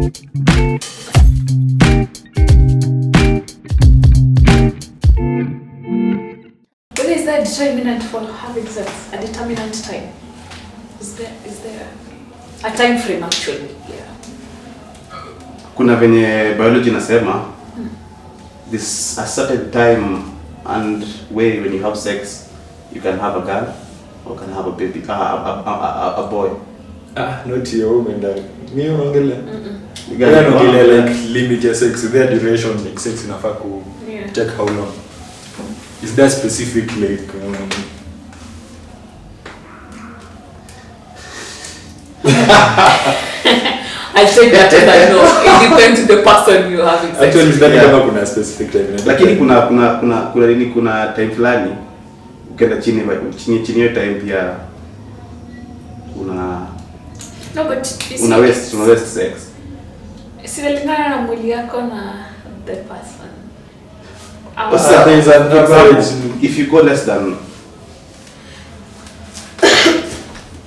What is that determinant for having sex? A determinant time? Is there a time frame actually? Yeah. Kuna venye biology nasema this a certain time and way when you have sex, you can have a girl or can have a baby, a boy. Not your woman, dad. Me ongele. You can like limit your sex, their duration, like sex inafaa ku take how long? Is that specific like I'll take that as I know. It depends on the person you having sex. Actually, is that kama kuna specific time? Lakini kuna time fulani ukienda chini hiyo time pia no, but una waste sex. Sinalingana na mwili yako na the person. There is an average. If you go less than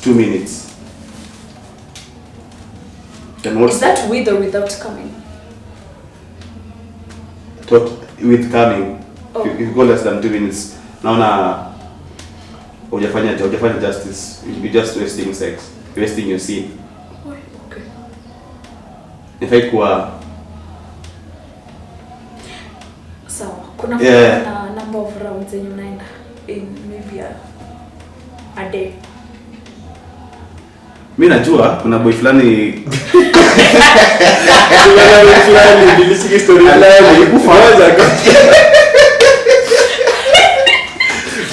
2 minutes, then what's is that with or without coming? With coming. Oh. If you go less than 2 minutes, naona hujafanya justice. You're just wasting sex, wasting your seed. Okay. If I kuwa so kuna number of rounds zenye unaenda in maybe a day. Mimi najua kuna boy fulani Nilisikia story alikufa.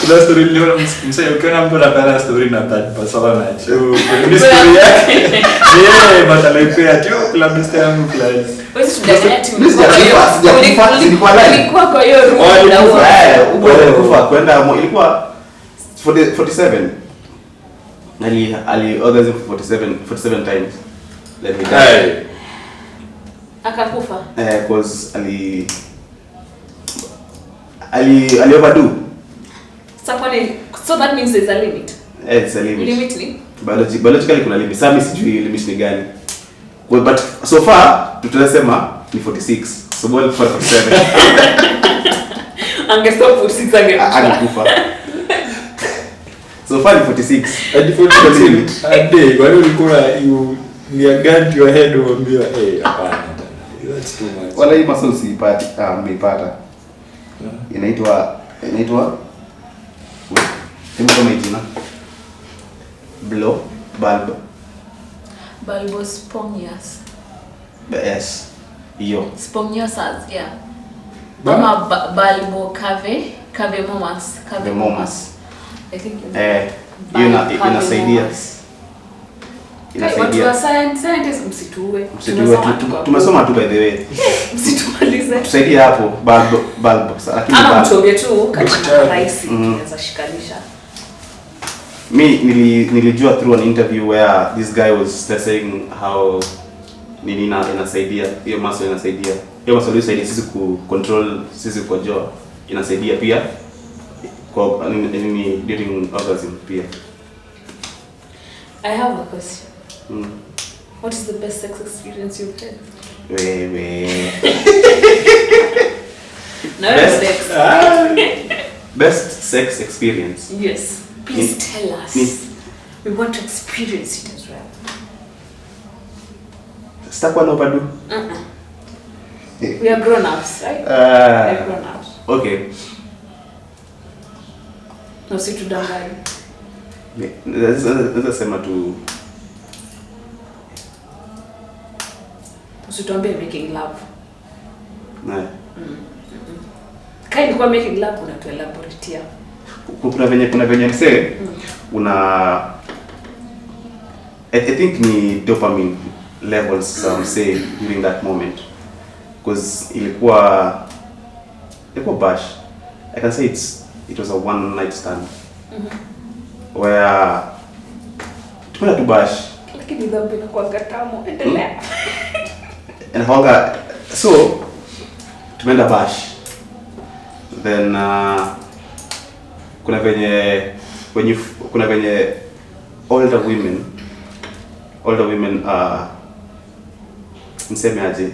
Kuna story leo msee ukiona mtu anapenda story na that pasala na chuo. Ni story yake. But alipea tu kila mstari yangu class. Wewe ulikuwa kwa hiyo room na alikufa kwenda ilikuwa 47. Ali orgasm 47 times. Let me die. Akakufa. Cause ali overdo. So that means there's a limit. It's a limit. Limit ni? Biologically kuna limit. Sasa sijui limit ni gani. Well, but so far tutasema ni 46. So ball 47. Angestop 46 Alikufa. So far ni 46. At 46 a day, kwa hiyo ulikuwa ni a gun to your head umeambiwa hapana. That's too much. Wala hii muscle sipati, mmeipata. Inaitwa kama jina. Bulbospongius. Yes. Hiyo. Spongiosas, yeah. Mama cavemomas. I think inasaidia. Watu wa scientists msituwe. Tumesoma tu by the way. Msitumalize. Tusaidie hapo bulb. Lakini ama mtoge tu katika rahisi inaweza shikanisha. Nilijua through an interview where this guy was saying how inasaidia hiyo muscle inasaidia. Hiyo muscle inasaidia sisi ku control sisi kwa jaw. Inasaidia pia kwa during orgasm pia. I have a question. What is the best sex experience you've had? Best sex experience? Yes. Please tell us. We want to experience it as well. Sitakuwa na overdo. We are grown-ups, right? We are grown-ups. Okay. No, si tudangani. Let's sema tu. Usituambie making love. Na. Kai ilikuwa making love unatuelaboratea. Kuna venye msee I think ni dopamine levels some say during that moment, because ilikuwa bash. I can say it was a one night stand where tumeenda tu bash, lakini dhambi inakuwa tamu. Endelea. And so tumeenda bash, then kuna venye older women niseme aje,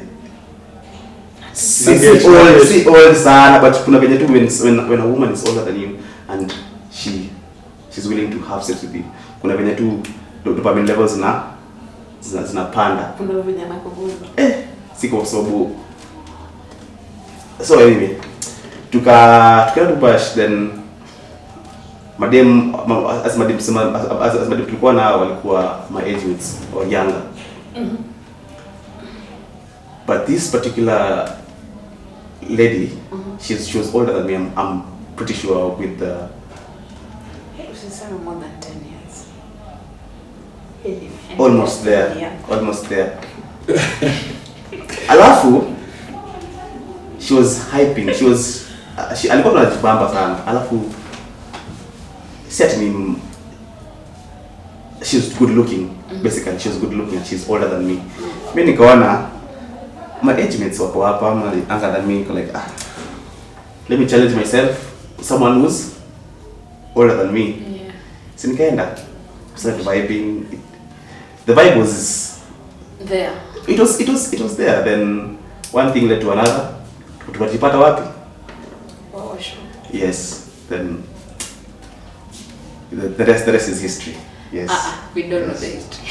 Maybe it's si old sana, but kuna venye tu when a woman is older than you and she's willing to have sex with you, kuna venye tu dopamine levels zinapanda. Kuna venye anakuguza. Siko sababu. So anyway, tukaenda tu bash, then madem tulikuwa na walikuwa my age mates or younger. But this particular lady, she was older than me. I'm pretty sure with the. She's more than 10 years. Anyway, Almost there. Yeah. Almost there. Alafu, she was hyping. Alikuwa tunajibamba sana. Alafu, si ati ni, she was good looking. Basically, she was good looking and she's older than me. Mimi nikaona my age mates wako hapa, younger than me, like let me challenge myself, someone who's older than me. Yeah. So nikaenda, started vibing. The vibe was There. It was there. Then one thing led to another. Tukajipata wapi? Wow, sure. Yes. Then the rest is history. Yes. We don't know the history.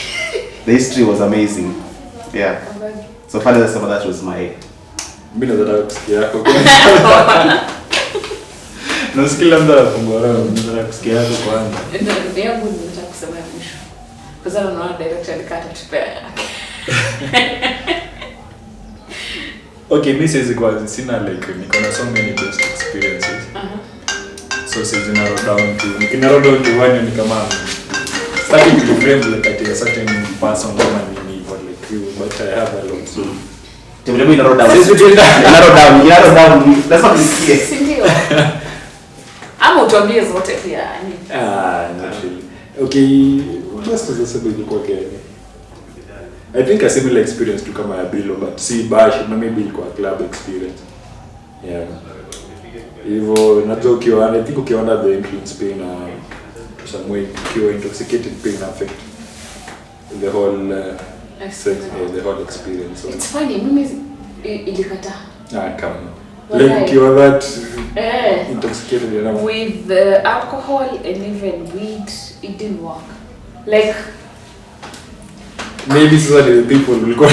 The history was amazing. Yeah. So finally, some of that was my. Mimi nataka kusikia yako. Nasikia mtu anafungua roho, nataka kusikia yako kwanza. Ndio yangu nataka kusema ya mwisho. Kwa sababu naona director alikata tupea yake. Okay, mimi siwezi kwa sina like niko na so many best experiences. So siwezi narrow down to one ni kama starting to frame like at a certain person kama mimi or like you, but I have a lot. So Tembea narrow down. Narrow down. That's what we see. Si ndio? Ama utuambie zote pia yani. Not really. Okay, best is also ilikuwa gani? I think a similar experience to kama ya Bilo, but si bash na maybe ilikuwa club experience. Yeah. Hivyo najua ukiwa, I think ukiona the influence pain to some way ukiwa intoxicated pain affect the whole sex, the whole experience. So, it's funny, mimi ilikata. Come. Like ukiwa that intoxicated enough. With the alcohol and even weed, it didn't work. Like maybe it's the people will go.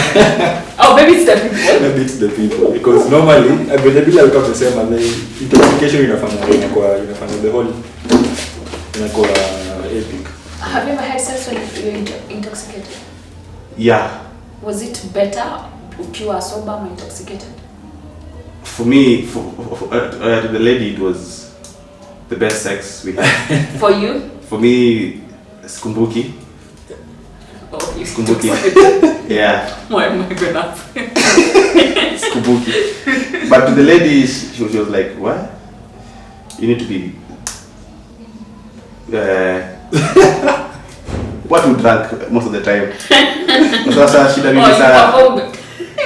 Oh, maybe it's the people. Maybe it's the people because normally availability alikuwa kusema the intoxication inafanya the whole inakuwa epic. Have you ever had sex when you're intoxicated? Yeah. Was it better ukiwa sober or intoxicated? For me, the lady, it was the best sex we had. For you? For me, Skumbuki. Oh, Skumbuki. Yeah. Why am I going up? Skumbuki. But to the lady, she was like, what? You need to be... what you drank most of the time. You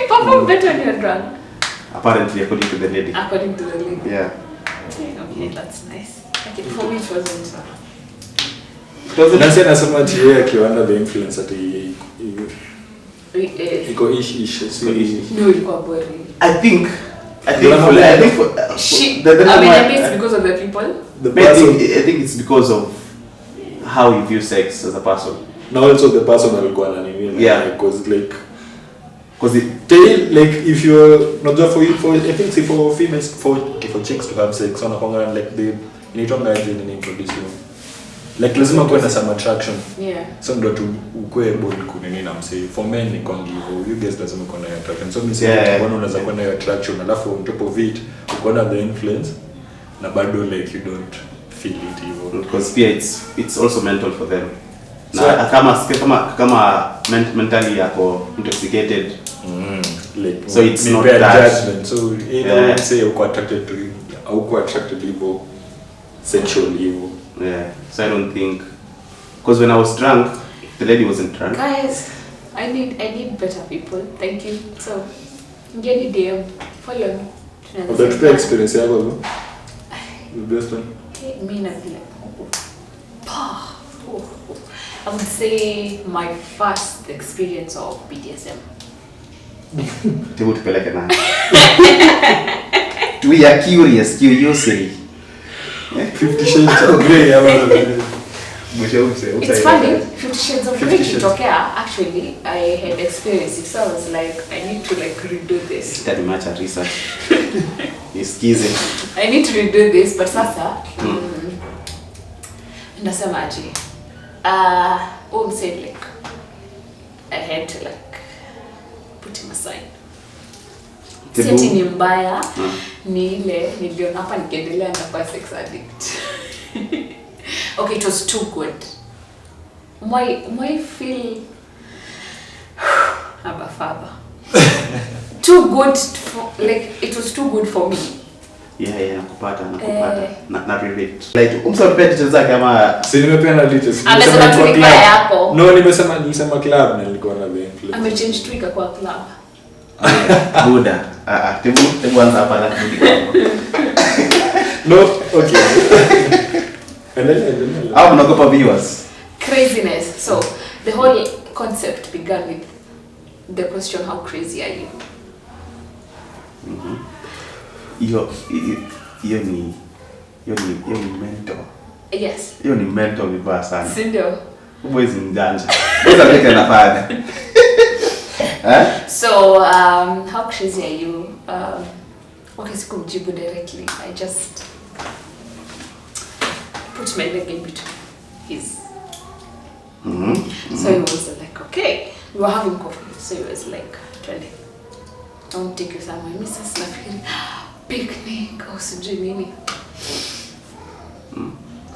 perform better when you're drunk. Apparently, according to the lady. According to the lady. Yeah. Okay, that's nice. Okay, for me it wasn't. Nasema ati akiwa under the influence ati iko ish. No, ilikuwa boring. I think I mean it's because of the people. I think it's because of how you view sex as a person. Now also the person alikuwa na nini? Yeah. Because it like if you're not just for I think for females for chicks to have sex on a hunger like they need to imagine and introduce you. Like lazima kuwe na some attraction. Yeah. So ndo tu ukwe able kunini na msee. For men ni kongi hivyo. You guys lazima kuwe na attraction. So mimi mbona unaweza kuwa na attraction alafu on top of it uko na the influence na bado like you don't feel it hivyo. Because pia it's also mental for them. Na kama mentally yako intoxicated. Like so it's not bad that judgment. So you don't say uko attracted to him au uko attracted hivyo sensual hivyo. Yeah, so I don't think, because when I was drunk, the lady wasn't drunk. Guys, I need better people. Thank you. So, get the DM, follow me. But the experience yako though, the best one. Okay, me na vile. I would say my first experience of BDSM. Tebu tupeleke nani? We are curiosity. 50 Shades of Grey It's funny, 50 Shades of Grey kitokea, actually, I had experienced it, so I was like, I need to like redo this. Study much research. Iskize. I need to redo this, but sasa, nasema aje. Said like, I had to like, put him aside. Seti ni mbaya, ni ile, niliona hapa nikiendelea na kwa sex addict. Okay, it was too good. My feel I'm a father. Too good for, like it was too good for me. Yeah, nakupata. Na relate. Like umsapea details zake ama si nimepeana details. Amesema tu ni yako. No, nilisema club na nilikuwa na the influence. Amechange tu ikakuwa club. Buda. Tebu anza hapa na kurudi kwako. No, okay. And then How mnagopa viewers? Craziness. So the whole concept began with the question, how crazy are you? Hiyo ni mental. Yes. Hiyo ni mental vibaya sana. Si ndio? Uwezi mjanja. Sasa peke nafanya. So how crazy are you? Okay, sikumjibu directly. I just put my leg in between his. So he was like, okay, we were having coffee. So he was like, "Twende, I want to take you somewhere." Mrs. Nafikiri, picnic au sijui nini.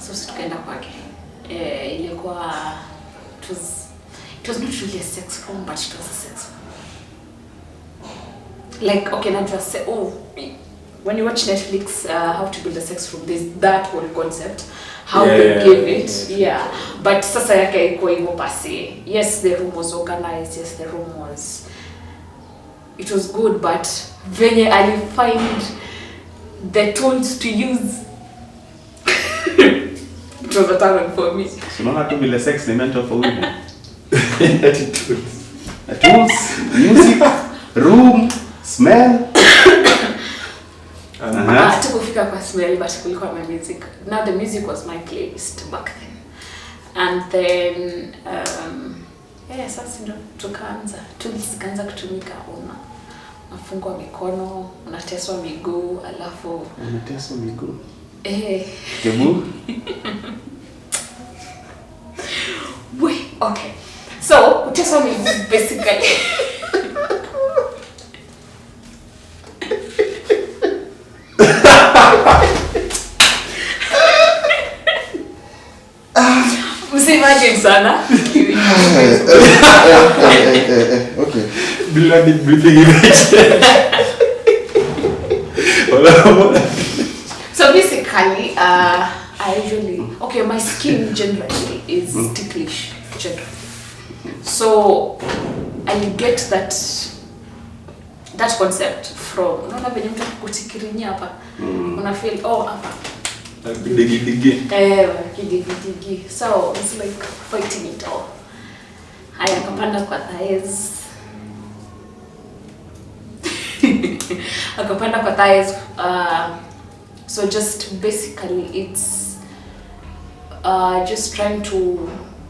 So tukaenda kwake. Ilikuwa it was not really a sex room, but it was a sex room. Like, okay, not just say, when you watch Netflix, How to Build a Sex Room, there's that whole concept, how they give it, yeah. But sasa yake iko hivyo pasi. Yes, the room was organized. Yes, the room was. It was good, but venye I find the tools to use. It was a talent for me. So not to build a sex ni mental for women. attitudes. Tools, music, room, smell. Tukufika kwa smell, but kulikuwa my music. Now the music was my playlist back then. And then sasa ndo tools zikaanza kutumika. Unafungwa mikono, unateswa miguu, alafu Unateswa miguu. Tebu. Okay. So, kuteswa miguu basically. Imagine sana. Okay. Bloody breathing. So basically, I usually, okay, my skin generally is ticklish generally. So I get that concept from, unaona venye mtu kutikirinya hapa. Una feel hapa. Digi. So it's like fighting it all. Haya akapanda kwa thighs. Akapanda kwa thighs. So just basically it's just trying to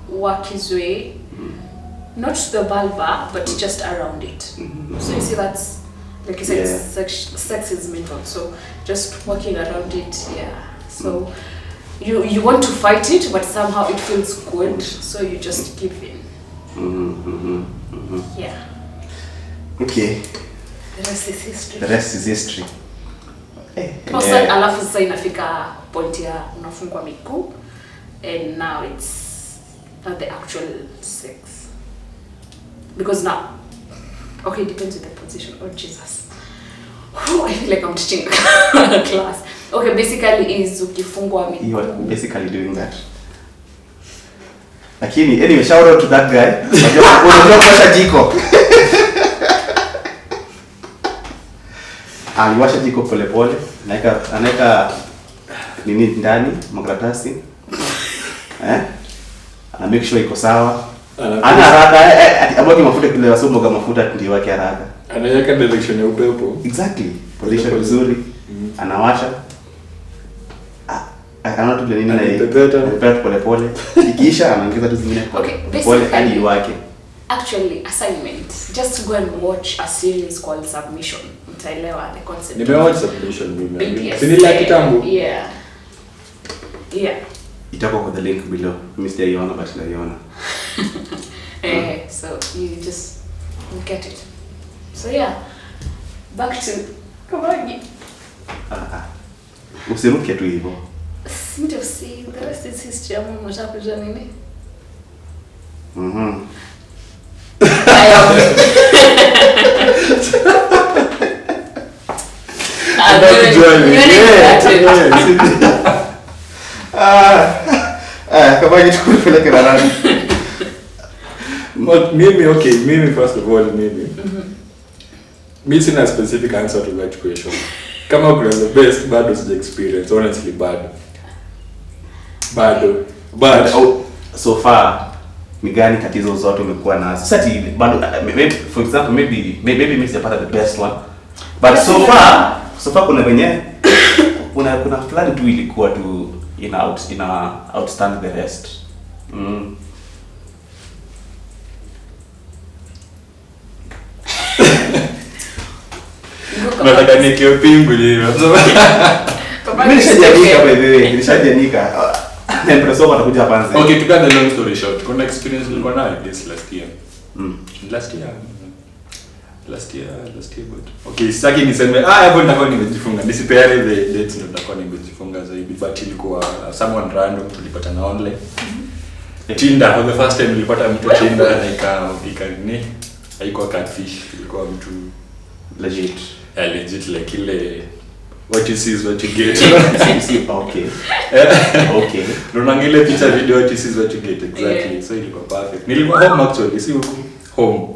work his way, not to the vulva, but just around it. So you see that's, like you said, sex is mental. So just working around it, yeah. So you want to fight it, but somehow it feels good, so you just give in. Yeah. Okay. The rest is history. The rest is history. Alafu sasa inafika point ya unafungwa miguu, and now it's not the actual sex. Because now, okay, it depends on the position. Oh Jesus. I feel like I'm teaching a class. Okay, basically is ukifungwa miguu. You are basically doing that. Lakini anyway, shout out to that guy. Unajua kuwasha jiko. Aliwasha jiko pole pole, anaweka nini ndani, makaratasi. Ana make sure iko sawa. Ana haraka, abaki mafuta kile wasomo kama mafuta ndio wake haraka. Anaweka direction ya upepo. Exactly. Position vizuri. Anawasha. Anaona tu nini na pepeta pole pole. Ikiisha anaongeza tu zingine pole hadi wake. Actually, assignment. Just go and watch a series called Submission. Mtaelewa the concept. Nimewatch Submission mimi. BTS. Sini la kitambo. Yeah. Itakuwa kwa the link below. Mimi sijaiona but naiona. So you just get it. So yeah. Back to Kabagi. Usiruke tu hivyo. Ndio see the rest is history. Amu mtaka kujua nini? Kama kitu kupeleka na nani? Mimi first of all, mimi sina specific answer to that question. Kama kuna the best, bado sija experience, honestly bado. But So far ni gani katizo zote umekuwa nazo? Sasa bado maybe for example maybe mimi sijapata the best one. But so far kuna venye kuna plan tu ilikuwa tu outstand the rest. nataka nikio pingu leo. Mimi nishajanika by the way, nishajanika. Nempreso atakuja panze. Okay, to cut the long story short, kuna experience nilikuwa nayo this last year. Last year but okay, sitaki niseme hapo nitakuwa nimejifunga. Nisipeane the dates ndio nitakuwa nimejifunga zaidi, but ilikuwa someone random tulipatana online. Tinder for the first time nilipata mtu Tinder na ikani haikuwa catfish, ilikuwa mtu legit. Legit like ile what you see is what you get. Okay. Unaangalia picha video what you see is what you get exactly. So ilikuwa perfect. Nilikuwa home actually, si huko home.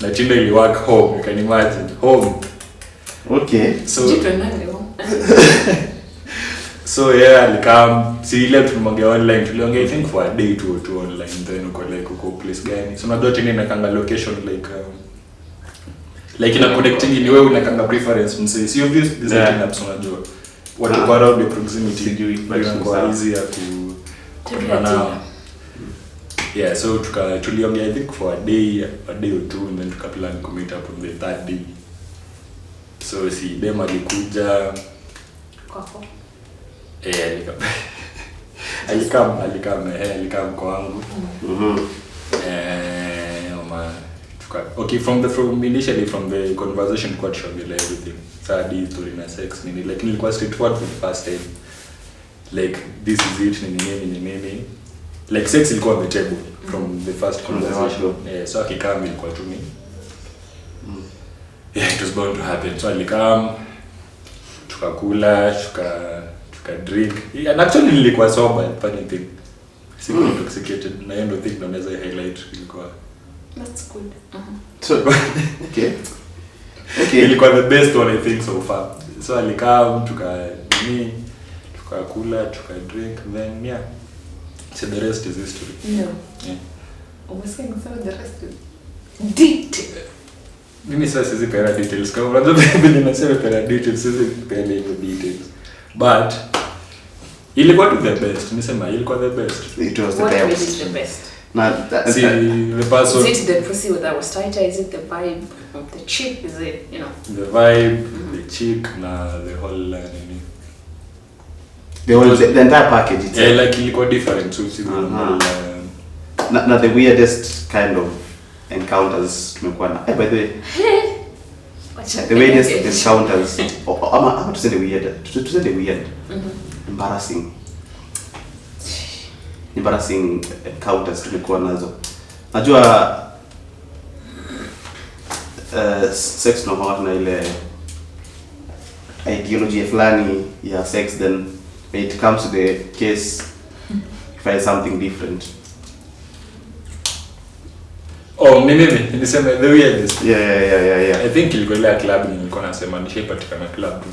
Na Tinder ili work home, you can imagine home. Okay. So yeah, alikam si ile tulimongea online, tuliongea I think for a day to online, then uko like uko place gani. So unajua tena inakanga location like ina connecting ni wewe unakanga preference mse. Si obvious design apps unajua. What about around the proximity do it kwa easy ya ku now. Yeah, so tuliongea I think for a day or two, and then tukaplan to meet up on the third day. So si dem alikuja kwako. Alikam kwangu. Okay, from initially from the conversation quite short everything. Sadi story na sex nini, like nilikuwa straightforward for the first time. Like this is it nini. Like sex ilikuwa on the table from the first conversation. So akikam ilikuwa tu ni. It was bound to happen. So alikam, tukakula, tuka drink. And actually nilikuwa sober, funny thing. Siko intoxicated. Na hiyo ndio thing naweza highlight ilikuwa. That's good. So okay. Ilikuwa the best one I think so far. So alikam, tukakula, tuka drink, then yeah. So the rest is history. No. Yeah. Almost saying some of the rest is detail. Mimi sasa sizi pera details. Kama unajua vile nasema pera details, sizi pera hizo details. But ilikuwa to the best. Nisema ilikuwa the best. It was the What best. made it the best? See, the person. Is it the pussy that was tighter? Is it the vibe of the chick? Is it, you know? The vibe, the chick, na the whole The entire package itself. Yeah, like ilikuwa different. So see na the weirdest kind of encounters tumekuwa na. By the way, the weirdest encounters ama to say the weird. Embarrassing encounters tumekuwa nazo. Najua sex tunakuwa na ile ideology fulani ya sex, then when it comes to the case you find something different. Mimi nisema the weirdest. Yeah. I think ilikuwa ile club nilikuwa nasema nishapatikana club.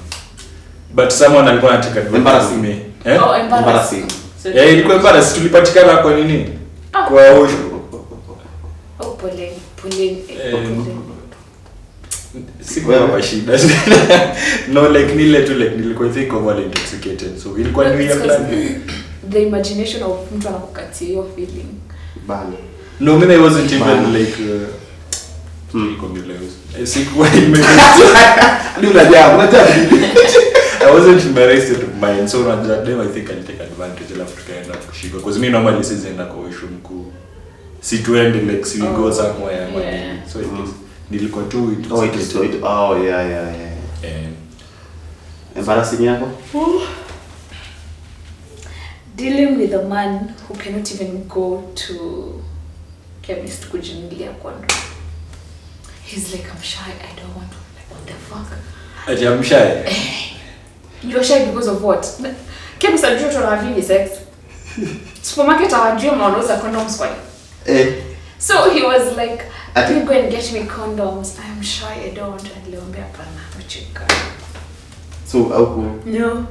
But someone alikuwa anataka embarrassing me. Embarrassing. Ilikuwa embarrassing. Tulipatikana kwa nini? Kwa pole. Sikuwa kwa shida. No, like nile tu like nilikuwa think of all intoxicated. So ilikuwa ni ya plan. The imagination of mtu anakukatia hiyo feeling. Bana. No, I wasn't even like sikuwa I wasn't in my right state of mind. So on that day I think I'll take advantage of tukaenda kushika because me normally says enda kwa washroom ku situende like we go somewhere. So it is nilikuwa tu embarrassing yako? Dealing with a man who cannot even go to chemist kujinunulia kondo. He's like, I'm shy, I don't want to. Like, what the fuck? I'm shy. You're shy because of what? Chemist are doing having sex. Supermarket are doing wanauza condoms kwa. So he was like, you go and get me condoms. I'm shy, I don't want to. Aliambia hapana, achika. So no.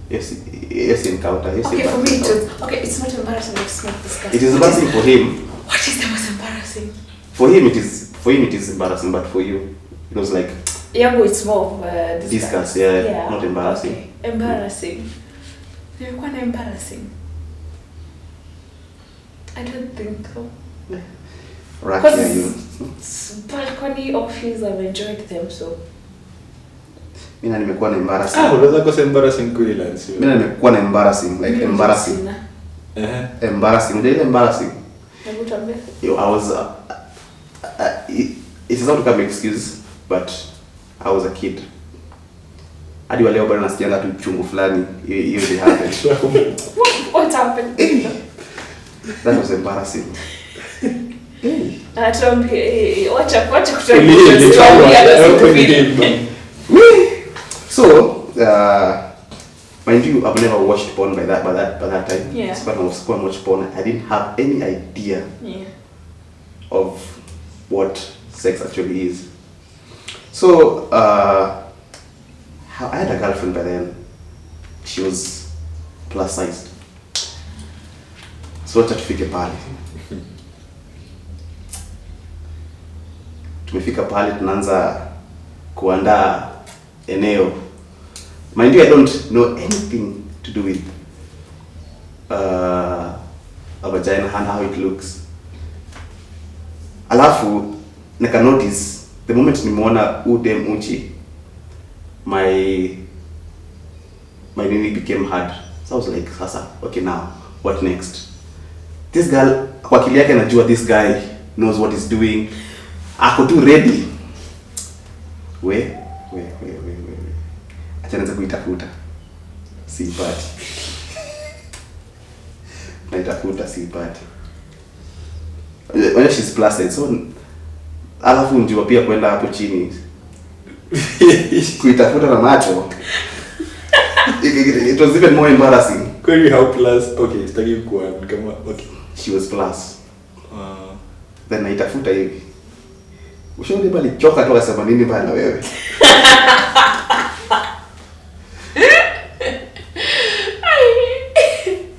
Yes, encounter. Yes, okay, for me it was, okay, it's not embarrassing to smoke this guy. It is embarrassing for him. What is the most embarrassing? For him it is embarrassing, but for you it was like Yangu it's more of discuss, yeah, not embarrassing. Okay. Embarrassing. You're quite embarrassing. I don't think so. Rakia, you. Balcony office, I've enjoyed them so. Mimi nimekuwa na embarrassing. Unaweza kosa embarrassing kweli sio? Mimi nimekuwa na embarrassing, like embarrassing. Embarrassing. Unajua ile embarrassing? I was it's not to come excuse, but I was a kid. Hadi leo bado nasikianga tu chungu fulani hiyo ile happened. What happened? That was embarrassing. Atuambie wacha So, mind you, I've never watched porn by that time. Yeah. So when I was going to watch porn, I didn't have any idea of what sex actually is. So, I had a girlfriend by then. She was plus sized. So tufike pale. Tumefika pale tunaanza kuandaa eneo. Mind you, I don't know anything to do with a vagina and how it looks. Alafu nika notice the moment nimeona udem uchi, my nini became hard. So I was like, sasa, okay, now what next? This girl kwa akili yake anajua this guy knows what he's doing. Ako tu ready. We. Acha naanza kuitafuta. Sipati. Naitafuta sipati. When she's plus size, so alafu njua pia kwenda hapo chini. Kuitafuta na macho. It was even more embarrassing. Query how plus, okay, sitaki kuwa kama okay. She was plus. Then naitafuta hivi. Ushauri bali choka tu akasema nini bana wewe?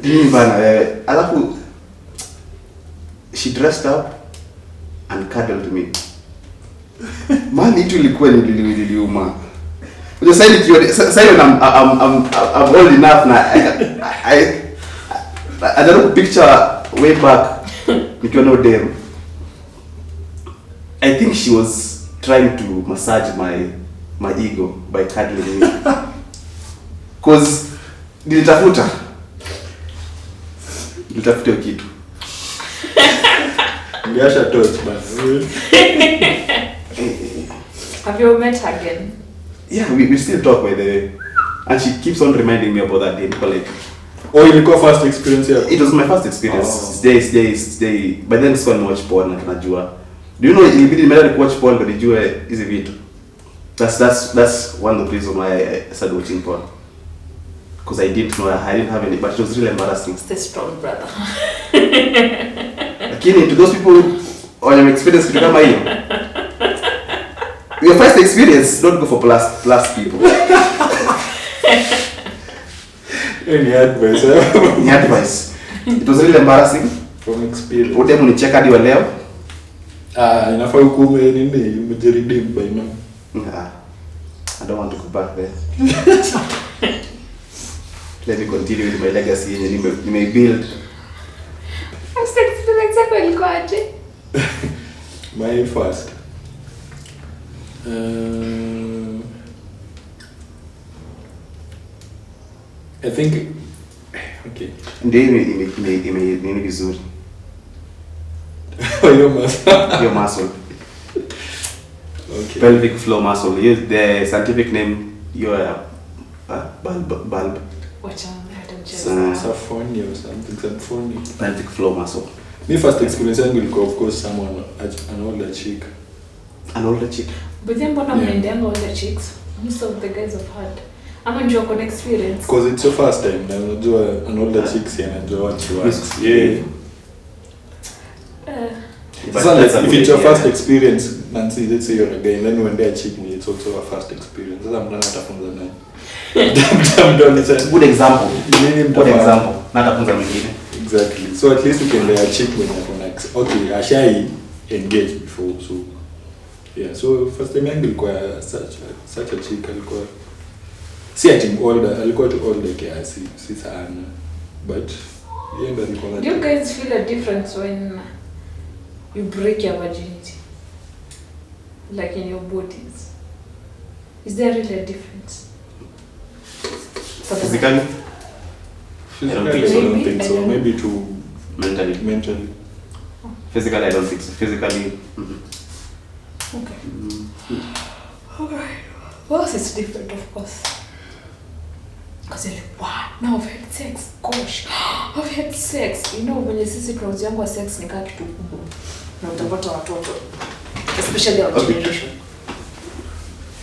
Nini bana wewe? Alafu she dressed up and cuddled me. Mani tu ilikuwa niliuma. Unajua sasa I'm old enough na I don't picture way back nikiwa no dem. I think she was trying to massage my ego by cuddling me. Cause nilitafuta kitu. Ngiasha touch man. Have you met her again? Yeah, we still talk by the way. And she keeps on reminding me about that day. Like, oh, ilikuwa first experience here? It was my first experience. Stay. But then sikuwa watch porn na najua. Do you know ilibidi nimeenda watch porn but nijue hizi vitu. That's one of the reasons why I started watching porn. Because I didn't have any, but it was really embarrassing. Stay strong, brother. Lakini to those people on experience kitu kama hiyo. Your first experience, don't go for plus people. Any advice? Any advice? It was really embarrassing. From experience. Wote mnicheka hadi wa leo. Inafaa ukume nini umejiredeem by now. I don't want to go back there. Let me continue with my legacy yenye nimebuild. Experience yako ilikuwa aje? My first. I think okay. Ndio ime vizuri. Your muscle. Okay. Pelvic floor muscle. Use the scientific name. Your bulb. Watch out, I don't Saphonia or something. Saphonia. Pelvic floor muscle. My first experience yangu ilikuwa of course someone an older chick. An older chick. But then mbona mnaendanga older chicks? Most of the guys have had. Ama njoo con experience. Because it's your first time. Na unajua an older chick si anajua what she wants. Yeah. So if it's your first experience, Nancy, let's say you're a guy, and then when they're chick me, it's also a first experience. That's I'm not atafunza naye. Good example. Good example. Natafunza mwingine. Exactly. So at least you can a chick when you're okay, ashai engage before, so yeah. So first time yangu ilikuwa such a chick alikuwa si ati older, alikuwa too older kiasi, si sana, but yeah, ndio alikuwa. Do you guys feel a difference when you break your virginity, like in your bodies? Is there really a difference? Physically? I don't think so. Maybe to mentally. Physically, I don't think so. Physically. Okay. Alright. Well, it's different, of course. Because you're like, wow, now I've had sex. Gosh, I've had sex. You know, when you see crowds yangu wa sex ni kama kitu kubwa. Na utapata watoto. Especially our generation.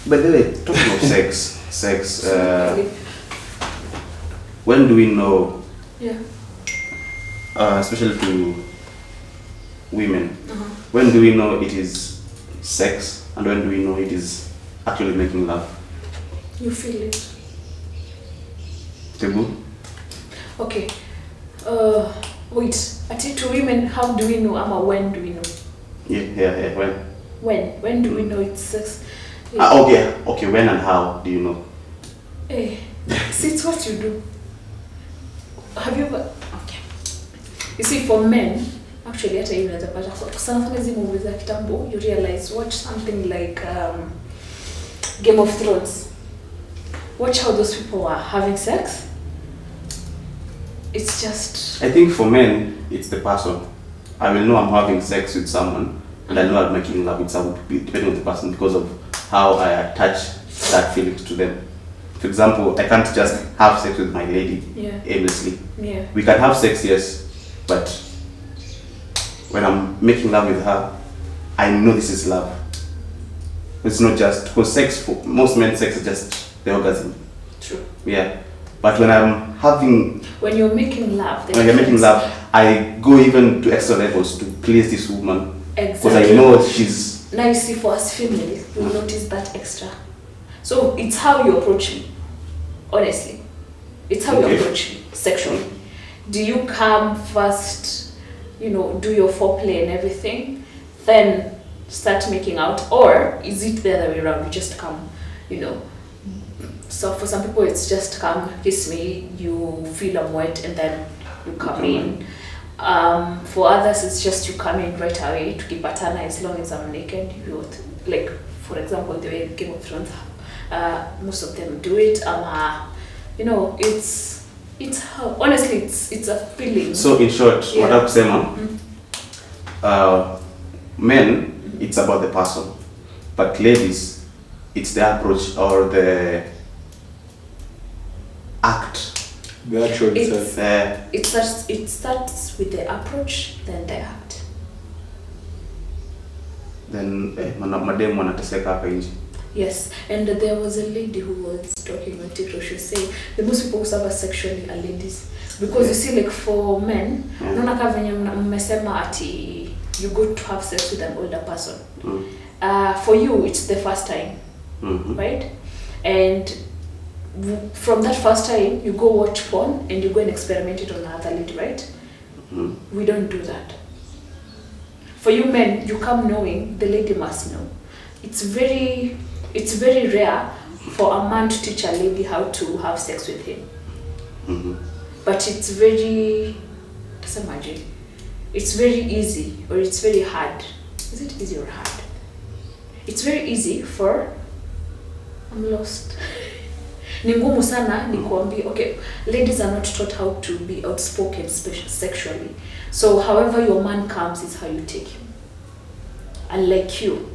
By the way, talking of sex, when do we know? Yeah. Especially to women. When do we know it is sex, and when do we know it is actually making love? You feel it. Tebu? Okay. Wait. To women, how do we know? Ama when do we know? Yeah. When? When do we know it's sex? Okay. When and how do you know? See, it's what you do. Have you ever? Okay. You see, for men, actually, hata hiyo unaweza pata kwa sana hizi movies za kitambo, you realize watch something like Game of Thrones. Watch how those people are having sex. It's just. I think for men, it's the person. I will know I'm having sex with someone, and I know I'm making love with someone, depending on the person, because of how I attach that feelings to them. For example, I can't just have sex with my lady aimlessly. Yeah. We can have sex, yes, but when I'm making love with her, I know this is love. It's not just because sex, for most men, sex is just the orgasm. True. Yeah. But when I'm having... When you're making love... When you're making love, I go even to extra levels to please this woman. Exactly. Because I know she's... Now you see, for us females, we notice that extra. So it's how you approach me. Honestly. It's how you approach me sexually. Do you come first, do your foreplay and everything, then start making out? Or is it the other way around? You just come, So for some people, it's just come, kiss me, you feel I'm wet, and then you come in. For others, it's just you come in right away to keep patana as long as I'm naked. Like, for example, the way Game of Thrones, most of them do it. It's how, honestly, it's a feeling. So in short, what I'm saying, men, it's about the person, but ladies, it's the approach or the act. The actual itself. It starts with the approach, then the act. Then madam wanateseka hapa nje. Yes, and there was a lady who was talking on TikTok. She was saying the most people who suffer sexually are ladies, because you see, like for men, naona kama venye mmesema ati you go to have sex with an older person. For you, it's the first time, right? And from that first time, you go watch porn and you go and experiment it on another lady, right? We don't do that. For you men, you come knowing, the lady must know. It's very rare for a man to teach a lady how to have sex with him. But it's very, just imagine, it's very easy or it's very hard. Is it easy or hard? It's very easy for, I'm lost. Ni ngumu sana ni kuambia, okay, ladies are not taught how to be outspoken sexually. So however your man comes is how you take him. Unlike you.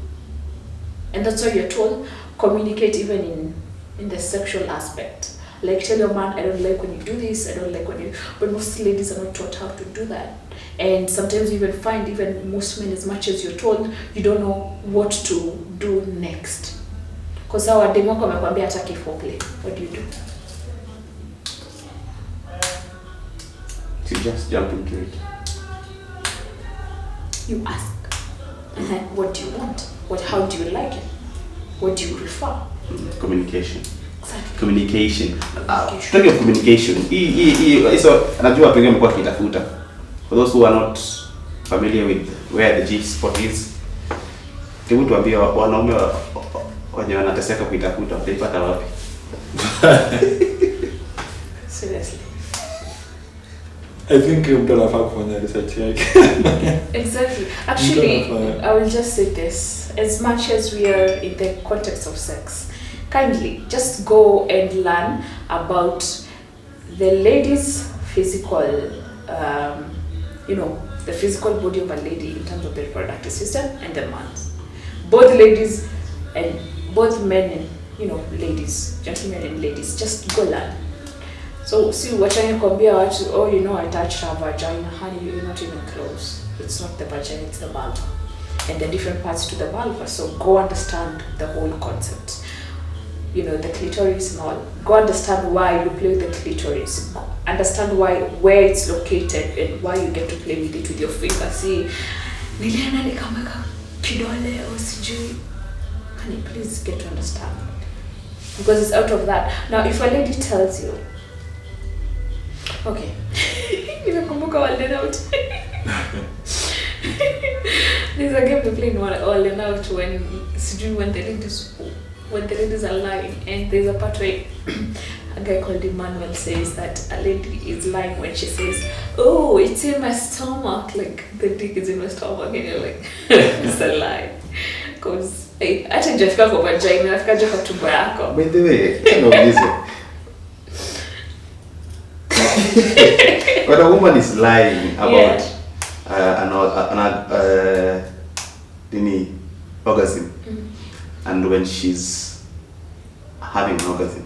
And that's why you're told, communicate even in the sexual aspect. Like tell your man, I don't like when you do this, I don't like when you, but most ladies are not taught how to do that. And sometimes you even find, even most men, as much as you're told, you don't know what to do next. Because our demo wamekwambia hataki foreplay. What do you do? You just jump into it. You ask. What do you want? How do you like it? What do you prefer? Communication. Exactly. Communication. Talking of communication, so najua watu wengi wamekuwa wakitafuta. For those who are not familiar with where the G spot is, hebu tuambie wanaume wenye wanateseka kuitafuta wataipata wapi? Seriously. I think mtu anafaa kufanya research yake. Exactly. Actually, I will just say this. As much as we are in the context of sex, kindly just go and learn about the lady's physical, the physical body of a lady in terms of the reproductive system and the man's. Both ladies and both men and, ladies, gentlemen and ladies, just go learn. So, see what I'm compare what, I touched her vagina, honey, you're not even close. It's not the vagina, it's the vulva. And the different parts to the vulva. So go understand the whole concept. The clitoris and all. Go understand why you play with the clitoris. Understand where it's located and why you get to play with it with your finger. See, niliana nikameka kidole au sijui. Can you please get to understand? Because it's out of that. Now, if a lady tells you, okay, nimekumbuka Walden Out. There's a game we play in Walden Out when the ladies are lying, and there's a part where a guy called Emmanuel says that a lady is lying when she says, "Oh, it's in my stomach," like the dick is in my stomach, and you're like, it's a lie. Because hata hujafika kwa vagina, unafika kwa tumbo yako. By the way, when a woman is lying about an orgasm, and when she's having an orgasm,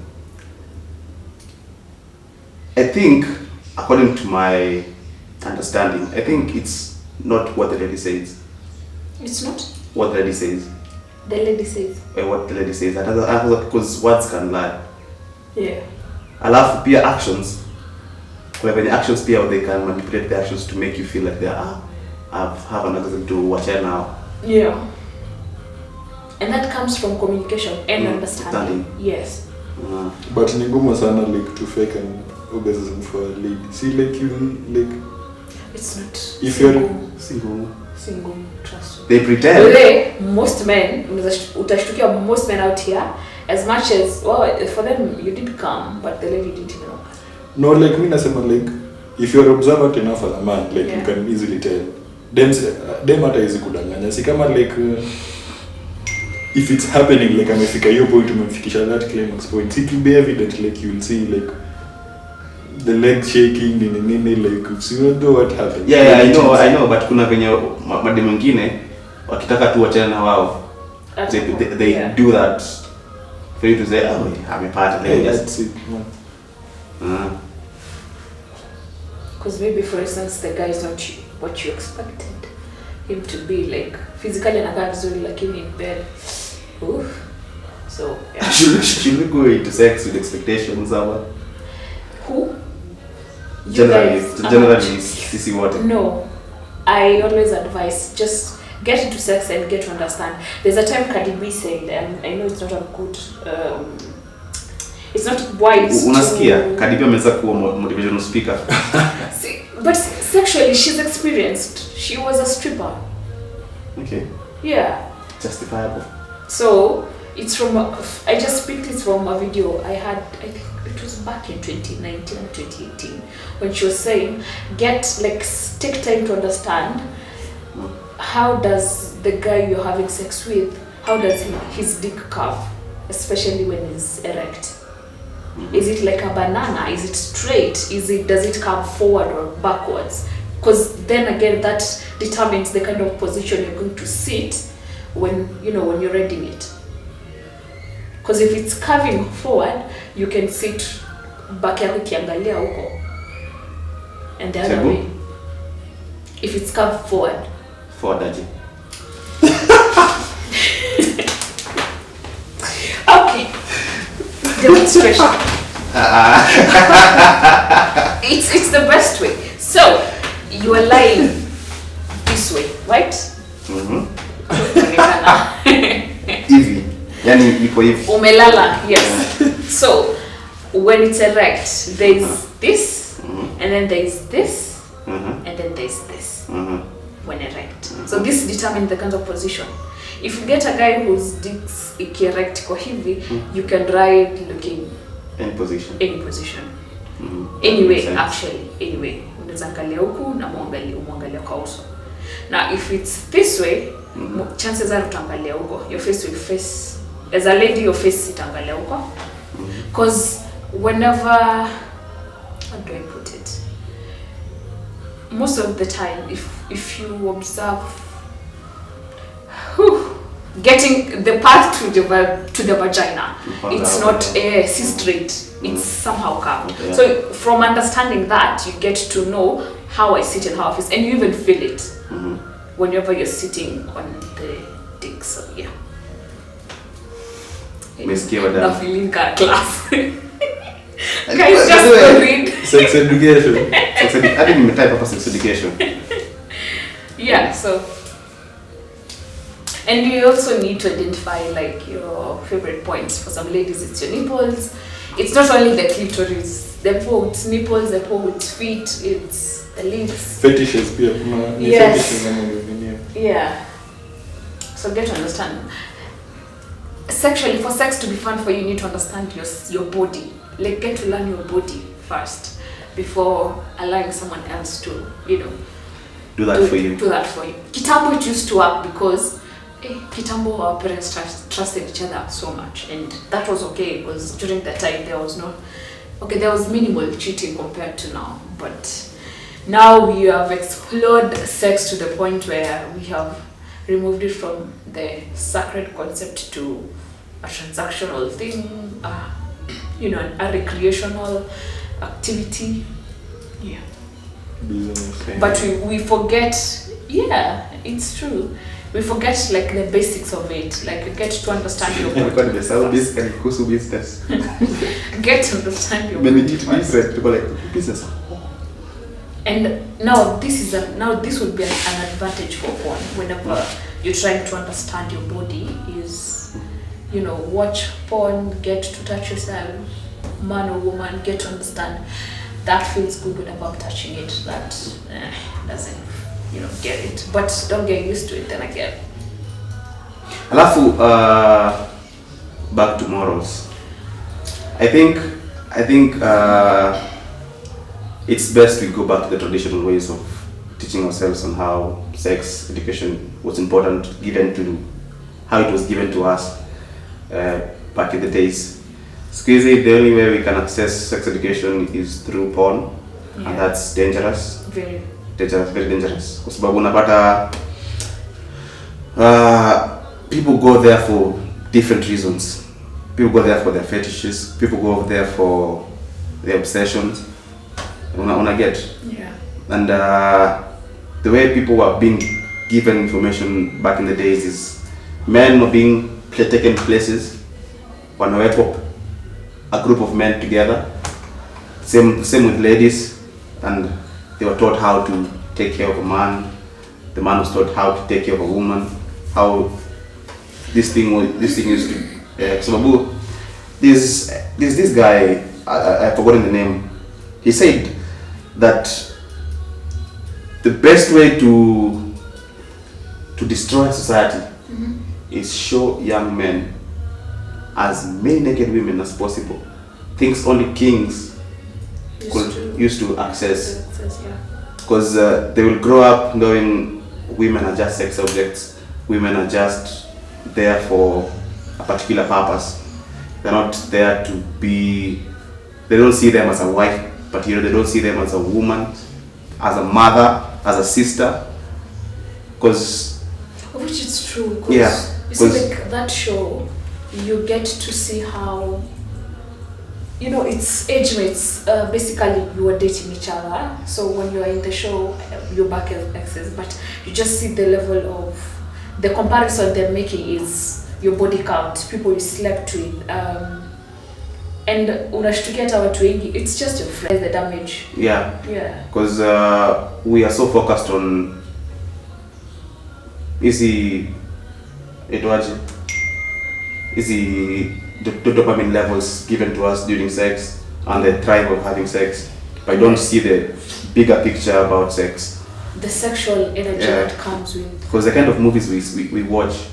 I think, according to my understanding, I think it's not what the lady says. It's not? What the lady says. The lady says. What the lady says. Because words can lie. Yeah. Alafu pia actions. Like when the actions pia, they can manipulate the actions to make you feel like I've an orgasm to watch her now. Yeah. And that comes from communication and understanding. Yes. But ni ngumu sana like to fake an orgasm for a lady. See, like you like. It's not. If you're single, trust me. they pretend. Today, most men, utashtukia most men out here, as much as for them you did come, but the lady didn't even know. No, like me nasema like if you're observant enough as a man, like you can easily tell. Them hata hizi kudanganya. Si kama like if it's happening, like amefika hiyo point, umemfikisha that climax point, it will be evident, like you will see like the leg shaking, like so you know what happened. Yeah, I know, but kuna venye mademu wengine wakitaka tu wachana na wao. They do that for you to say, oh, amepata, let me just. Because maybe, for instance, the guy is not what you expected him to be, like physically anakaa vizuri lakini in bed. Oof. So yeah. Should we go into sex with expectations, Ava? Who? Generally, sisi wote. No, I always advise just get into sex and get to understand. There's a time Cardi B said, and I know it's not a good, it's not wise. Unasikia? Cardi B ameweza kuwa motivational speaker. See, but sexually, she's experienced. She was a stripper. Okay. Yeah. Justifiable. So it's from I just picked it from a video I had. I think it was back in 2019 or 2018 when she was saying, take time to understand how does the guy you're having sex with, how does his dick curve, especially when he's erect. Is it like a banana? Is it straight? Does it curve forward or backwards? Because then again, that determines the kind of position you're going to sit when you're reading it. Because if it's curving forward, you can sit back yako ikiangalia huko, and the other way. If it's curved forward. Forward. Okay. Demonstration. It's the best way. So you are lying this way, right? Hivi. Yani iko hivi. Umelala, yes. So when it's erect, there is this, and then there is this, and then there is this. When erect. So this determines the kind of position. If you get a guy whose dick's erect kwa hivi, you can ride looking any position. Anyway, actually, anyway. Unaweza angalia huku na muangalia kwa uso. Now if it's this way, chances are utaangalia huko. Your face will face, as a lady, your face itaangalia huko. Because whenever, how do I put it? Most of the time, if you observe, getting the path to the vagina, it's not straight. It's somehow curved. Yeah. So from understanding that, you get to know how I sit and how I face, and you even feel it whenever you're sitting on the dick. So yeah. The feeling class. Guys, just go read. Sex education. I didn't type of sex education. Yeah, so. And you also need to identify like your favorite points. For some ladies, it's your nipples. It's not only the clitoris. The people with nipples, the people with feet, it's the lips. Fetishes, yes. Yeah. So get to understand. Sexually, for sex to be fun for you, you need to understand your body. Like get to learn your body first before allowing someone else to, do that for you. Kitambo, it used to work because Kitambo, our parents trusted each other so much, and that was okay because during that time there was minimal cheating compared to now. But now we have explored sex to the point where we have removed it from the sacred concept to a transactional thing, a recreational activity. Yeah. Business. But we forget, it's true. We forget like the basics of it. Like you get to understand your body. Business. Get to understand your body. Business. And now this would be an advantage for porn whenever you're trying to understand your body is, watch porn, get to touch yourself, man or woman, get to understand. That feels good whenever I'm touching it. That doesn't, get it. But don't get used to it then again. Alafu, back to morals. I think it's best we go back to the traditional ways of teaching ourselves on how sex education was important, how it was given to us back in the days. Squeezy, the only way we can access sex education is through porn, and that's dangerous. Very dangerous. Kwa sababu unapata people go there for different reasons. People go there for their fetishes. People go there for their obsessions. Una get? Yeah. And the way people were being given information back in the days is men were being taken places, wanawekwa a group of men together. Same with ladies, and they were taught how to take care of a man. The man was taught how to take care of a woman. How this thing used to. So this guy, I've forgotten the name. He said that the best way to to destroy society is show young men as many naked women as possible. Things only kings used to access. Because they will grow up knowing women are just sex objects, women are just there for a particular purpose. They're not there to be, they don't see them as a wife, but they don't see them as a woman, as a mother, as a sister. Because which is true, because yeah, you see, like that show, you get to see how, you know, it's age mates. Basically, you are dating each other. So when you are in the show, you're back as exes, but you just see the level of the comparison they're making is your body count, people you slept with, and unashtukia hata watu wengi, it's just your friends, the damage. Yeah. Yeah. Because we are so focused on easy the dopamine levels given to us during sex and the thrive of having sex, but I don't see the bigger picture about sex. The sexual energy that comes with. Because the kind of movies we watch,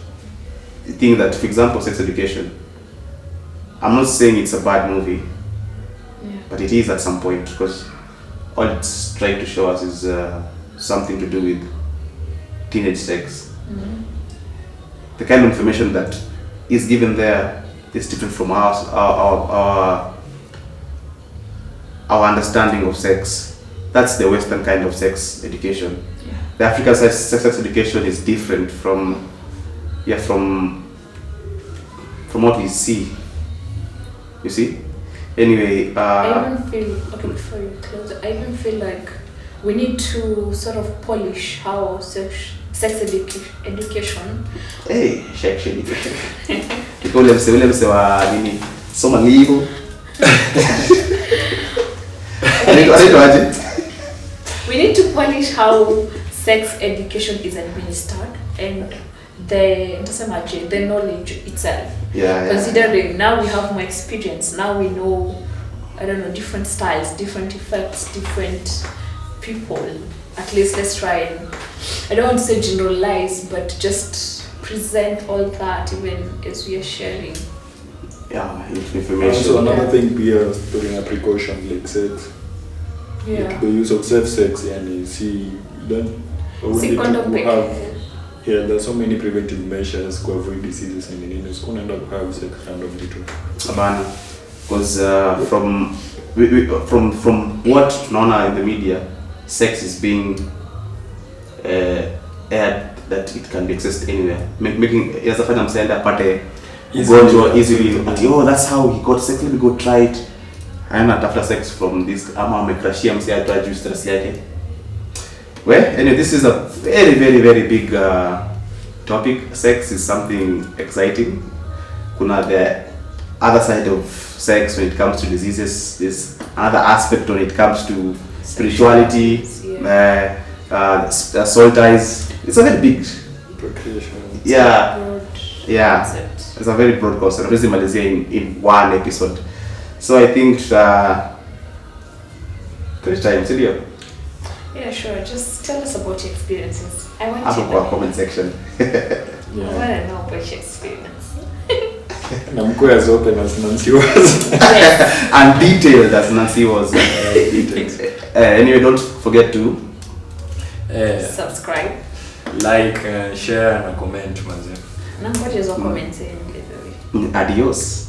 the thing that, for example, Sex Education, I'm not saying it's a bad movie, but it is at some point, because all it's trying to show us is something to do with teenage sex. The kind of information that is given there is different from our understanding of sex. That's the Western kind of sex education. The African sex education is different from what we see. You see? Anyway, I even feel, okay, before you close, I even feel like we need to sort of polish how sex education. Hey, sex education. Ule mse wa nini? Soma ligo. We need to polish how sex education is administered and the knowledge itself. Considering now we have more experience, now we know, I don't know, different styles, different effects, different people. At least let's try and, I don't want to say generalize, but just present all that even as we are sharing. Information. So another thing we are putting a precaution like sex. Like the use of safe sex, and you see, there's so many preventive measures to avoid diseases and it's going to end up have sex randomly too. Because from what tunaona in the media, sex is being aired that it can be accessed anywhere, making yazafanya msenda apate ugonjwa easily. Oh, that's how he got sex, let me go try it. I'm not after sex from this, ama amekrashia msi atoa stress yake. Well, anyway, this is a very, very, very big topic. Sex is something exciting. Kuna the other side of sex when it comes to diseases. There's another aspect when it comes to spirituality, soul ties. It's a very big. It's a very broad concept. I'm just in one episode. So I think great time, Silvio. Yeah, sure. Just tell us about your experiences. I want to know. Comment section. I want to know about your experience. I'm as open as Nancy was. And detailed as Nancy was. Anyway, don't forget to subscribe, like, share, and comment. Nangoja hizo comments. Adios.